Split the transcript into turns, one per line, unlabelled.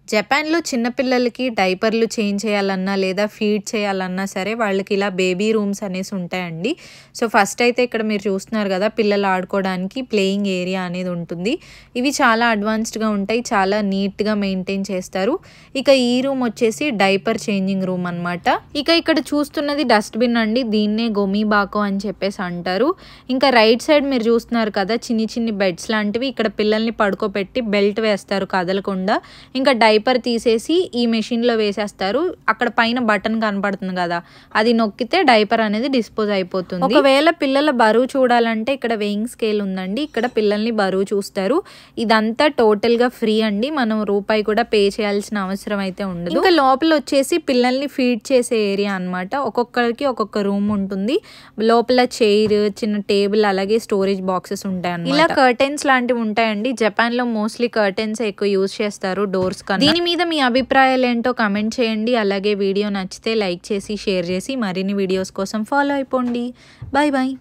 జపాన్‌లో చిన్న పిల్లలకి డైపర్‌లు చేంజ్ చేయాలన్నా, లేదా ఫీడ్ చేయాలన్నా సరే వాళ్ళకి ఇలా బేబీ రూమ్స్ అనేసి ఉంటాయండి. సో, ఫస్ట్ అయితే ఇక్కడ మీరు చూస్తున్నారు గదా! పిల్లలు ఆడుకోవడానికి ప్లేయింగ్ ఏరియా అనేది ఉంటుంది. ఇవి చాలా అడ్వాన్స్డ్‌గా ఉంటాయి. చాలా నీట్‌గా మెయింటైన్ చేస్తారు. ఇక ఈ రూమ్ వచ్చేసి డైపర్ చేంజింగ్ రూమ్ అనమాట. ఇక ఇక్కడ చూస్తున్నది డస్ట్‌బిన్ అండి. దీన్నే గోమీబాకో అని చెప్పేసి అంటారు. ఇంకా రైట్ సైడ్ మీరు చూస్తున్నారు కదా! చిన్ని బెడ్స్ లాంటివి ఇక్కడ పిల్లల్ని పడుకోబెట్టి బెల్ట్ వేస్తారు కదలకుండా. ఇంకా డైపర్ తీసేసి ఈ మెషిన్‌లో వేసేస్తారు. అక్కడ పైన బటన్ కనపడుతుంది కదా! అది నొక్కితే డైపర్ అనేది డిస్పోజ్ అయిపోతుంది. ఒకవేళ పిల్లల బరువు చూడాలంటే ఇక్కడ వెయింగ్ స్కేల్ ఉందండి. ఇక్కడ పిల్లల్ని బరువు చూస్తారు. ఇదంతా టోటల్‌గా ఫ్రీ అండి. మనం రూపాయి కూడా పే చేయాల్సిన అవసరం అయితే ఉండదు. ఇంకా లోపల వచ్చేసి పిల్లల్ని ఫీడ్ చేసే ఏరియా అన్నమాట. ఒక్కొక్కరికి ఒక్కొక్క రూమ్ ఉంటుంది. లోపల చైర్, చిన్న టేబుల్ అలాగే స్టోరేజ్ బాక్సెస్ ఉంటాయన్నమాట. ఇలా కర్టెన్స్ లాంటివి ఉంటాయండి. జపాన్‌లో మోస్ట్లీ కర్టెన్స్ ఎక్కువ యూజ్ చేస్తారు డోర్స్ కన్నా. దీని మీద మీ అభిప్రాయాలు ఏంటో కామెంట్ చేయండి. అలాగే వీడియో నచ్చితే లైక్ చేసి షేర్ చేసి మరిన్ని వీడియోస్ కోసం ఫాలో అయిపోండి. Bye bye.